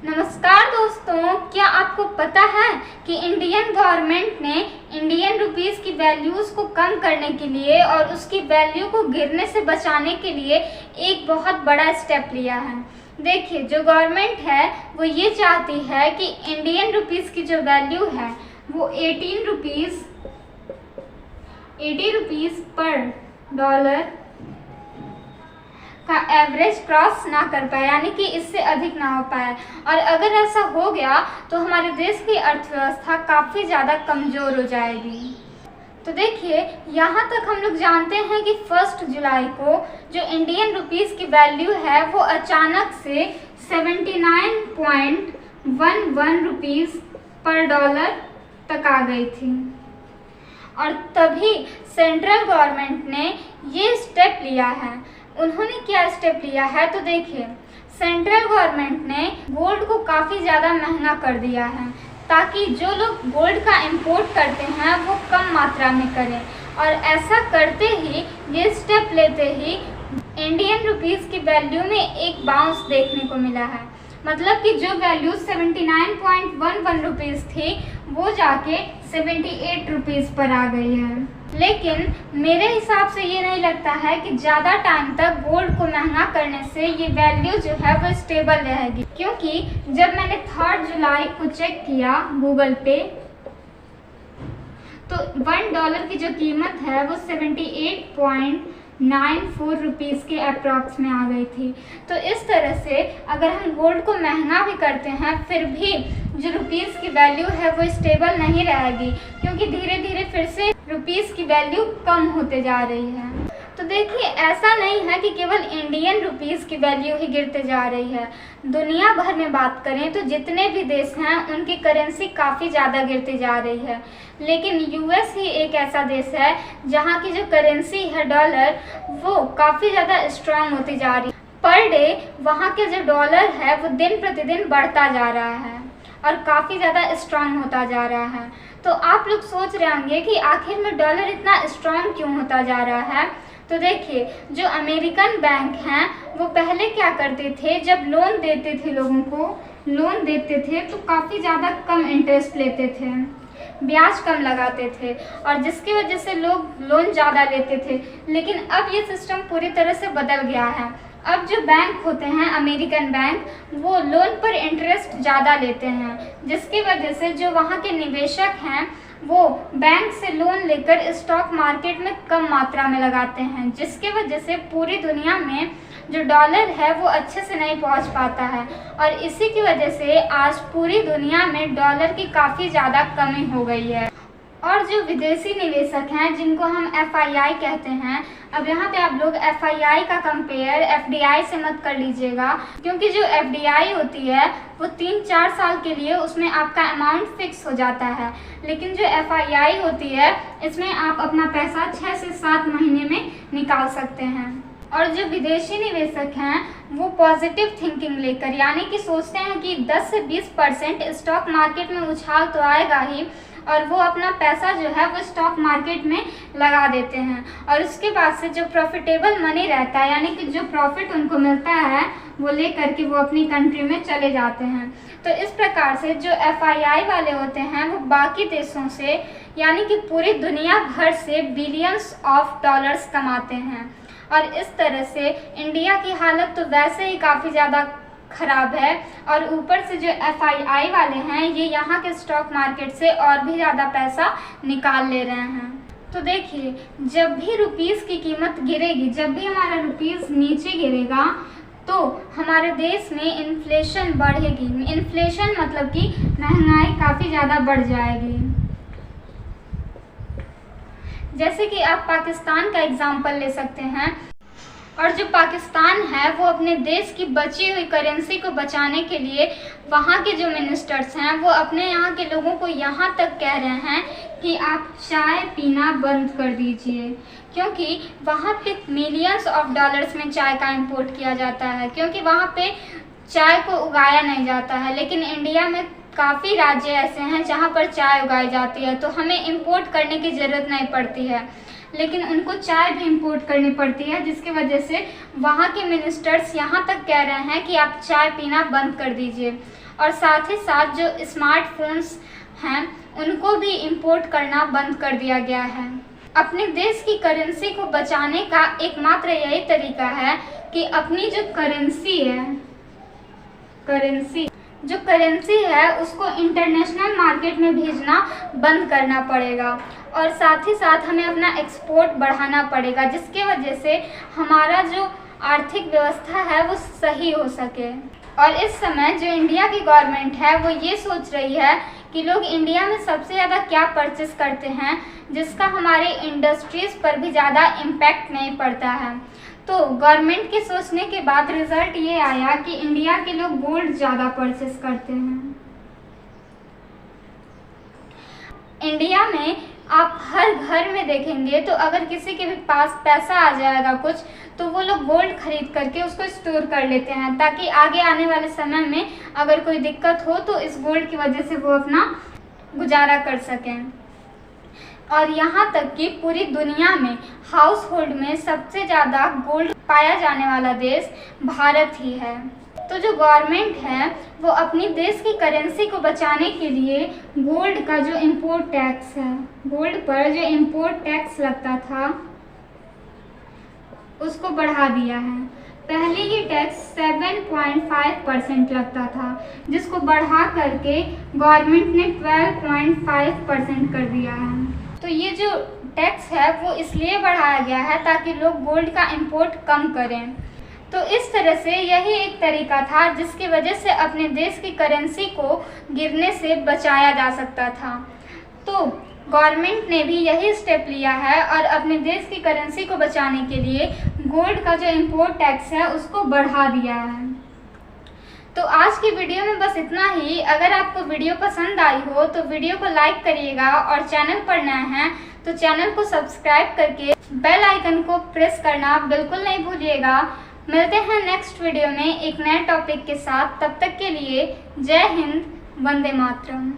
नमस्कार दोस्तों, क्या आपको पता है कि इंडियन गवर्नमेंट ने इंडियन रुपीस की वैल्यूज़ को कम करने के लिए और उसकी वैल्यू को गिरने से बचाने के लिए एक बहुत बड़ा स्टेप लिया है। देखिए, जो गवर्नमेंट है वो ये चाहती है कि इंडियन रुपीस की जो वैल्यू है वो 80 रुपीस पर डॉलर का एवरेज क्रॉस ना कर पाए, यानी कि इससे अधिक ना हो पाए। और अगर ऐसा हो गया तो हमारे देश की अर्थव्यवस्था काफ़ी ज़्यादा कमज़ोर हो जाएगी। तो देखिए, यहाँ तक हम लोग जानते हैं कि 1 जुलाई को जो इंडियन रुपीस की वैल्यू है वो अचानक से 79.11 रुपीस पर डॉलर तक आ गई थी। और तभी सेंट्रल गवर्नमेंट ने ये स्टेप लिया है। उन्होंने क्या स्टेप लिया है तो देखिए, सेंट्रल गवर्नमेंट ने गोल्ड को काफ़ी ज़्यादा महंगा कर दिया है ताकि जो लोग गोल्ड का इंपोर्ट करते हैं वो कम मात्रा में करें। और ऐसा करते ही, ये स्टेप लेते ही इंडियन रुपीस की वैल्यू में एक बाउंस देखने को मिला है। मतलब कि जो वैल्यू 79.11 रुपीस थी वो जाके 78 रुपीस पर आ गई है। लेकिन मेरे हिसाब से ये नहीं लगता है कि ज़्यादा टाइम तक गोल्ड को महंगा करने से ये वैल्यू जो है वो स्टेबल रहेगी, क्योंकि जब मैंने 3 जुलाई को चेक किया गूगल पे तो $1 की जो कीमत है वो 78.94 रुपीस के अप्रॉक्स में आ गई थी। तो इस तरह से अगर हम गोल्ड को महंगा भी करते हैं फिर भी जो रुपीस की वैल्यू है वो स्टेबल नहीं रहेगी, क्योंकि धीरे धीरे फिर से रुपीस की वैल्यू कम होते जा रही है। तो देखिए, ऐसा नहीं है कि केवल इंडियन रुपीस की वैल्यू ही गिरते जा रही है। दुनिया भर में बात करें तो जितने भी देश हैं उनकी करेंसी काफ़ी ज़्यादा गिरती जा रही है, लेकिन यूएस ही एक ऐसा देश है जहाँ की जो करेंसी है डॉलर वो काफ़ी ज़्यादा स्ट्रांग होती जा रही है। पर डे वहाँ के जो डॉलर है वो दिन प्रतिदिन बढ़ता जा रहा है और काफ़ी ज़्यादा स्ट्रांग होता जा रहा है। तो आप लोग सोच रहे होंगे कि आखिर में डॉलर इतना स्ट्रांग क्यों होता जा रहा है। तो देखिए, जो अमेरिकन बैंक हैं वो पहले क्या करते थे, जब लोन देते थे, लोगों को लोन देते थे तो काफ़ी ज़्यादा कम इंटरेस्ट लेते थे, ब्याज कम लगाते थे, और जिसकी वजह से लोग लोन ज़्यादा लेते थे। लेकिन अब ये सिस्टम पूरी तरह से बदल गया है। अब जो बैंक होते हैं अमेरिकन बैंक, वो लोन पर इंटरेस्ट ज़्यादा लेते हैं, जिसकी वजह से जो वहाँ के निवेशक हैं वो बैंक से लोन लेकर स्टॉक मार्केट में कम मात्रा में लगाते हैं, जिसकी वजह से पूरी दुनिया में जो डॉलर है वो अच्छे से नहीं पहुंच पाता है। और इसी की वजह से आज पूरी दुनिया में डॉलर की काफ़ी ज़्यादा कमी हो गई है। और जो विदेशी निवेशक हैं जिनको हम FII कहते हैं, अब यहाँ पे आप लोग FII का कंपेयर FDI से मत कर लीजिएगा, क्योंकि जो FDI होती है वो 3-4 साल के लिए उसमें आपका अमाउंट फिक्स हो जाता है, लेकिन जो FII होती है इसमें आप अपना पैसा 6 से 7 महीने में निकाल सकते हैं। और जो विदेशी निवेशक हैं वो पॉजिटिव थिंकिंग लेकर, यानी कि सोचते हैं कि 10 से 20% स्टॉक मार्केट में उछाल तो आएगा ही, और वो अपना पैसा जो है वो स्टॉक मार्केट में लगा देते हैं, और उसके बाद से जो प्रॉफिटेबल मनी रहता है, यानी कि जो प्रॉफिट उनको मिलता है वो ले करके वो अपनी कंट्री में चले जाते हैं। तो इस प्रकार से जो FII वाले होते हैं वो बाकी देशों से, यानी कि पूरी दुनिया भर से बिलियंस ऑफ डॉलर्स कमाते हैं। और इस तरह से इंडिया की हालत तो वैसे ही काफ़ी ज़्यादा ख़राब है, और ऊपर से जो FII वाले हैं ये यहाँ के स्टॉक मार्केट से और भी ज़्यादा पैसा निकाल ले रहे हैं। तो देखिए, जब भी रुपीस की कीमत गिरेगी, जब भी हमारा रुपीस नीचे गिरेगा तो हमारे देश में इन्फ्लेशन बढ़ेगी। इन्फ्लेशन मतलब कि महंगाई काफ़ी ज़्यादा बढ़ जाएगी। जैसे कि आप पाकिस्तान का एग्जाम्पल ले सकते हैं, और जो पाकिस्तान है वो अपने देश की बची हुई करेंसी को बचाने के लिए वहाँ के जो मिनिस्टर्स हैं वो अपने यहाँ के लोगों को यहाँ तक कह रहे हैं कि आप चाय पीना बंद कर दीजिए, क्योंकि वहाँ पे मिलियंस ऑफ डॉलर्स में चाय का इंपोर्ट किया जाता है, क्योंकि वहाँ पे चाय को उगाया नहीं जाता है। लेकिन इंडिया में काफ़ी राज्य ऐसे हैं जहाँ पर चाय उगाई जाती है, तो हमें इंपोर्ट करने की ज़रूरत नहीं पड़ती है। लेकिन उनको चाय भी इंपोर्ट करनी पड़ती है, जिसकी वजह से वहाँ के मिनिस्टर्स यहाँ तक कह रहे हैं कि आप चाय पीना बंद कर दीजिए। और साथ ही साथ जो स्मार्टफोन्स हैं उनको भी इंपोर्ट करना बंद कर दिया गया है। अपने देश की करेंसी को बचाने का एकमात्र यही तरीका है कि अपनी जो करेंसी है उसको इंटरनेशनल मार्केट में भेजना बंद करना पड़ेगा। और साथ ही साथ हमें अपना एक्सपोर्ट बढ़ाना पड़ेगा, जिसकी वजह से हमारा जो आर्थिक व्यवस्था है वो सही हो सके। और इस समय जो इंडिया की गवर्नमेंट है वो ये सोच रही है कि लोग इंडिया में सबसे ज़्यादा क्या परचेस करते हैं, जिसका हमारे इंडस्ट्रीज़ पर भी ज़्यादा इम्पैक्ट नहीं पड़ता है। तो गवर्नमेंट के सोचने के बाद रिज़ल्ट ये आया कि इंडिया के लोग गोल्ड ज़्यादा परचेस करते हैं। इंडिया में आप हर घर में देखेंगे तो अगर किसी के भी पास पैसा आ जाएगा कुछ, तो वो लोग गोल्ड खरीद करके उसको स्टोर कर लेते हैं, ताकि आगे आने वाले समय में अगर कोई दिक्कत हो तो इस गोल्ड की वजह से वो अपना गुजारा कर सकें। और यहाँ तक कि पूरी दुनिया में हाउस होल्ड में सबसे ज़्यादा गोल्ड पाया जाने वाला देश भारत ही है। तो जो गवर्नमेंट है वो अपनी देश की करेंसी को बचाने के लिए गोल्ड का जो इम्पोर्ट टैक्स है, गोल्ड पर जो इम्पोर्ट टैक्स लगता था उसको बढ़ा दिया है। पहले ये टैक्स 7.5% लगता था, जिसको बढ़ा करके गवर्नमेंट ने 12.5% कर दिया है। तो ये जो टैक्स है वो इसलिए बढ़ाया गया है ताकि लोग गोल्ड का इंपोर्ट कम करें। तो इस तरह से यही एक तरीका था जिसकी वजह से अपने देश की करेंसी को गिरने से बचाया जा सकता था। तो गवर्नमेंट ने भी यही स्टेप लिया है और अपने देश की करेंसी को बचाने के लिए गोल्ड का जो इंपोर्ट टैक्स है उसको बढ़ा दिया है। तो आज की वीडियो में बस इतना ही। अगर आपको वीडियो पसंद आई हो तो वीडियो को लाइक करिएगा और चैनल पर नए हैं तो चैनल को सब्सक्राइब करके बेल आइकन को प्रेस करना बिल्कुल नहीं भूलिएगा। मिलते हैं नेक्स्ट वीडियो में एक नए टॉपिक के साथ। तब तक के लिए जय हिंद, वंदे मातरम।